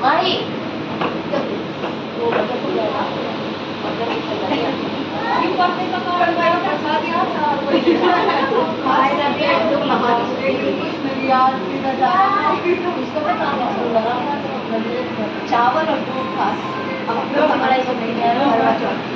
माही वो बच्चा को जाएगा मतलब निकल जाएगा ये पढ़ने का कारण मेरा प्रसाद यहाँ था कोई खाए जाते हैं जो नमाज कुछ मेरी याद सीधा जाता उसको मैं काम लगा चावल और दूध खास अब तो हमारा ये नहीं है करवा चौथ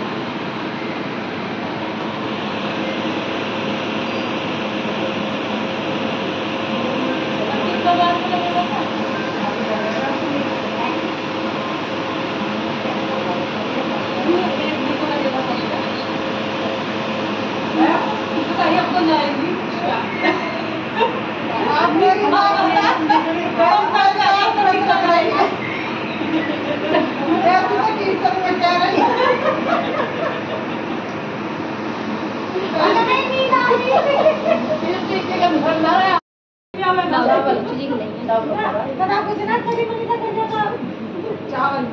चावल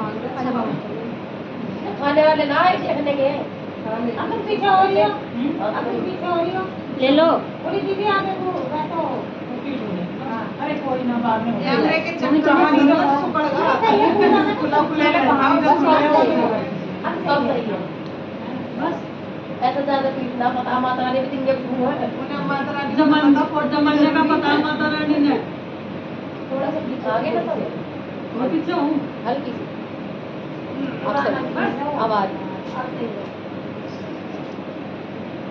खाने वाले ना देखने के ले लो दीदी आगे वो वैसा हो अरे कोई ना बाद में कैमरे के चक्कर में पड़ेगा खुला खुला बस ऐसा ज्यादा पीटना पता माता रानी भी तिंगे उन्हें माता रानी जमाने का पता माता रानी ने थोड़ा सा पीछे आगे ना सब मैं पीछे हूँ हल्की सी आवाज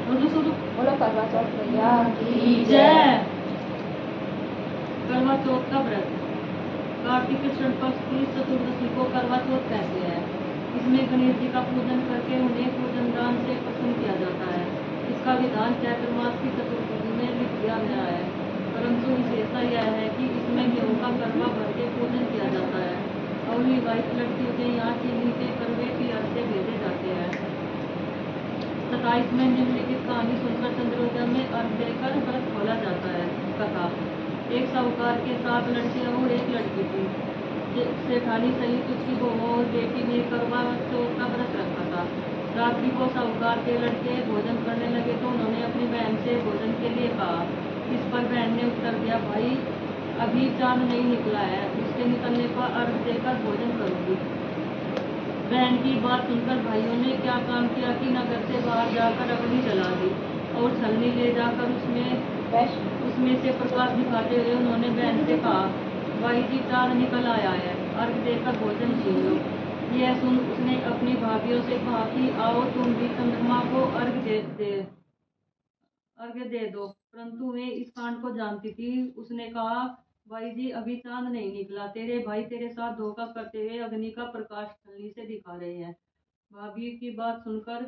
बोलो करवा चौथ भैया की जय। करवा चौथ का व्रत कार्तिक कृष्ण पक्ष की चतुर्दशी को करवा चौथ कहते हैं। इसमें गणेश जी का पूजन करके उन्हें पूजन दान से प्रसन्न किया जाता है। इसका विधान चैत्र मास की चतुर्दशी में लिख दिया गया है, परंतु विशेषता यह है कि इसमें गेहूं का करवा भर के पूजन किया जाता है और विवाहित लड़कियों के यहाँ चीनी के करवे पियर से भेजे जाते हैं तथा इसमें निम्नलिखित कहानी सुनकर चंद्रोदय में अर्घ देकर व्रत खोला जाता है। कथा एक साहूकार के 7 लड़के और 1 लड़की थी। सेठानी सहित उसकी बहू और बेटी ने करवा चौथ का व्रत रखा था। रात्रि को साहूकार के लड़के भोजन करने लगे तो उन्होंने अपनी बहन से भोजन के लिए कहा। इस पर बहन ने उत्तर दिया, भाई अभी चांद नहीं निकला है, उसके निकलने पर अर्घ देकर भोजन करूंगी। बहन की बात सुनकर भाइयों ने क्या काम किया कि नगर से बाहर जाकर अग्नि जला दी और छलनी ले जाकर उसमें से प्रकाश दिखाते हुए उन्होंने बहन से कहा, भाई जी चांद निकल आया है, अर्घ देकर भोजन छीन लो। यह सुन उसने अपनी भाभियों से कहा कि आओ तुम भी चंद्रमा को अर्घ दे दो, परंतु वे इस कांड को जानती थी। उसने कहा, भाई जी अभी चांद नहीं निकला, तेरे भाई तेरे साथ धोखा करते हुए अग्नि का प्रकाश छलनी से दिखा रहे हैं। भाभी की बात सुनकर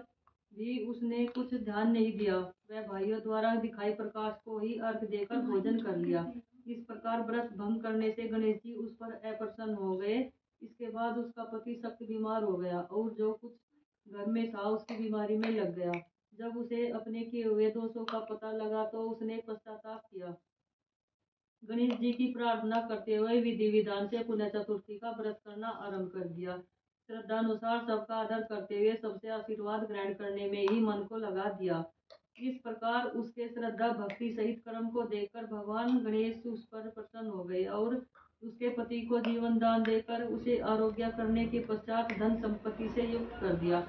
भी उसने कुछ ध्यान नहीं दिया, वह भाइयों द्वारा दिखाई प्रकाश को ही अर्घ देकर भोजन कर लिया। इस प्रकार व्रत भंग करने से गणेश जी उस पर अप्रसन्न हो गए। इसके बाद उसका पति सख्त बीमार हो गया और जो कुछ घर में था उसकी बीमारी में लग गया। जब उसे अपने किए हुए दोषों का पता लगा तो उसने पश्चाताप किया। गणेश जी की प्रार्थना करते हुए विधि विधान से पुण्य चतुर्थी का व्रत करना आरंभ कर दिया। श्रद्धानुसार सबका आदर करते हुए सबसे आशीर्वाद ग्रहण करने में ही मन को लगा दिया। इस प्रकार उसके श्रद्धा भक्ति सहित कर्म को देखकर भगवान गणेश उस पर प्रसन्न हो गए और उसके पति को जीवन दान देकर उसे आरोग्य करने के पश्चात धन संपत्ति से युक्त कर दिया।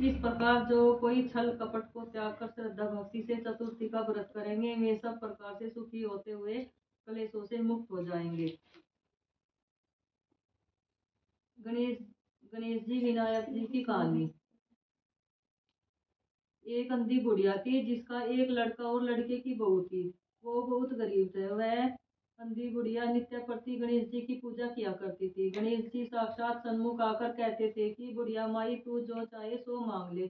इस प्रकार जो कोई छल कपट को त्याग कर श्रद्धा भक्ति से चतुर्थी का व्रत करेंगे वे सब प्रकार से सुखी होते हुए कलेशों से मुक्त हो जाएंगे। गणेश जी विनायक जी की कहानी। एक अंधी बुढ़िया थी जिसका एक लड़का और लड़के की बहू थी। वो बहुत गरीब थे। वह अंधी बुढ़िया नित्य प्रति गणेश जी की पूजा किया करती थी। गणेश जी साक्षात सन्मुख आकर कहते थे कि बुढ़िया माई तू जो चाहे सो मांग ले।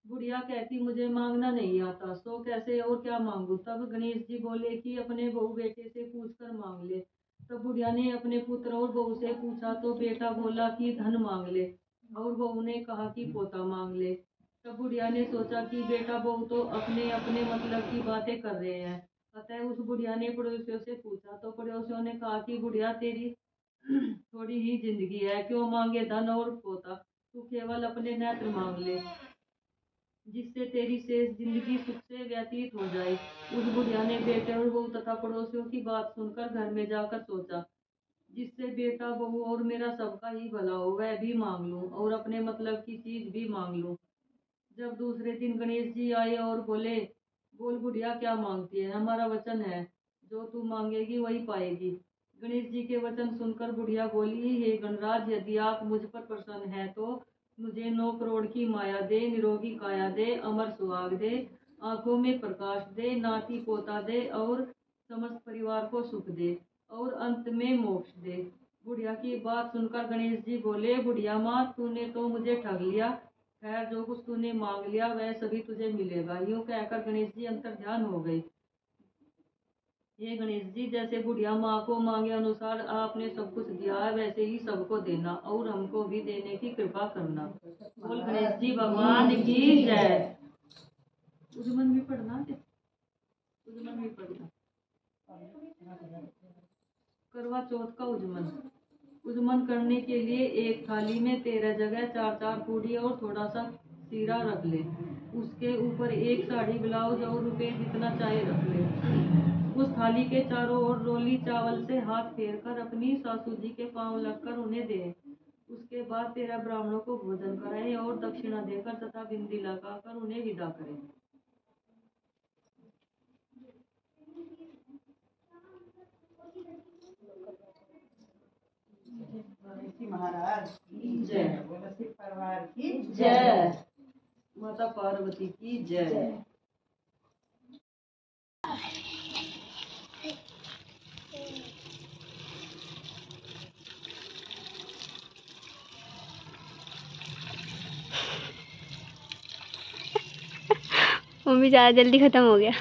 बुढ़िया कहती मुझे मांगना नहीं आता, सो कैसे और क्या मांगू। तब गणेश जी बोले कि अपने बहू बेटे से पूछकर मांग ले। तब बुढ़िया ने अपने पुत्र और बहू से पूछा तो बेटा बोला कि धन मांग ले और बहू ने कहा कि पोता मांग ले। तब बुढ़िया ने सोचा कि बेटा बहू तो अपने अपने मतलब की बातें कर रहे हैं, अतः उस बुढ़िया ने पड़ोसियों से पूछा तो पड़ोसियों ने कहा कि बुढ़िया तेरी थोड़ी ही जिंदगी है, क्यों मांगे धन और पोता, तू केवल अपने नेत्र मांग ले जिससे तेरी शेष जिंदगी सुख से व्यतीत हो जाए। उस बुढ़िया ने बेटे और बहू तथा पड़ोसियों की बात सुनकर घर में जाकर सोचा जिससे बेटा बहू और मेरा सबका ही भला हो वह भी मांग लूं और अपने मतलब की चीज भी मांग लूं। जब दूसरे दिन गणेश जी आए और बोले, बोल बुढ़िया क्या मांगती है, हमारा वचन है जो तू मांगेगी वही पाएगी। गणेश जी के वचन सुनकर बुढ़िया बोली, हे गणराज, यदि आप मुझ पर प्रसन्न है तो मुझे 9 करोड़ की माया दे, निरोगी काया दे, अमर सुहाग दे, आंखों में प्रकाश दे, नाती पोता दे और समस्त परिवार को सुख दे और अंत में मोक्ष दे। बुढ़िया की बात सुनकर गणेश जी बोले, बुढ़िया माँ, तूने तो मुझे ठग लिया। खैर, जो कुछ तूने मांग लिया वह सभी तुझे मिलेगा। यूं कहकर गणेश जी अंतर ध्यान हो गए। ये गणेश जी, जैसे बुढ़िया माँ को मांगे अनुसार आपने सब कुछ दिया है वैसे ही सबको देना और हमको भी देने की कृपा करना। बोल गणेश जी भगवान की जय। उजमन भी पढ़ना, उजमन भी पढ़ना। करवा चौथ का उजमन। उजमन करने के लिए एक थाली में 13 जगह 4-4 पूड़ी और थोड़ा सा सीरा रख ले। उसके ऊपर एक साड़ी, ब्लाउज और रुपए जितना चाहे रख ले। उस थाली के चारों ओर रोली चावल से हाथ फेर कर अपनी सासू जी के पांव लगकर उन्हें दे। उसके बाद 13 ब्राह्मणों को भोजन कराए और दक्षिणा देकर तथा बिंदी लगाकर उन्हें विदा करें। महाराज की जय, बोलो शिव परिवार की जय, माता पार्वती की जय। मम्मी ज़्यादा जल्दी ख़त्म हो गया।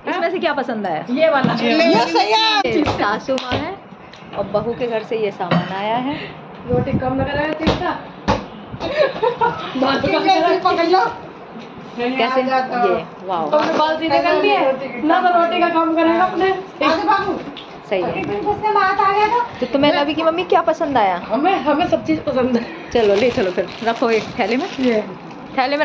इसमें से क्या पसंद आया? ये वाला सासू माँ है और बहू के घर से ये सामान आया है। रोटी कम लग रहा है तीखा। कैसे ये वाओ बाल सीधे कर लिए ना तो रोटी का काम करेगा अपने। सही है। तो तुम्हें रवि की मम्मी क्या पसंद आया? हमें सब चीज पसंद है। चलो ले चलो फिर रखो एक थैले में, थैले में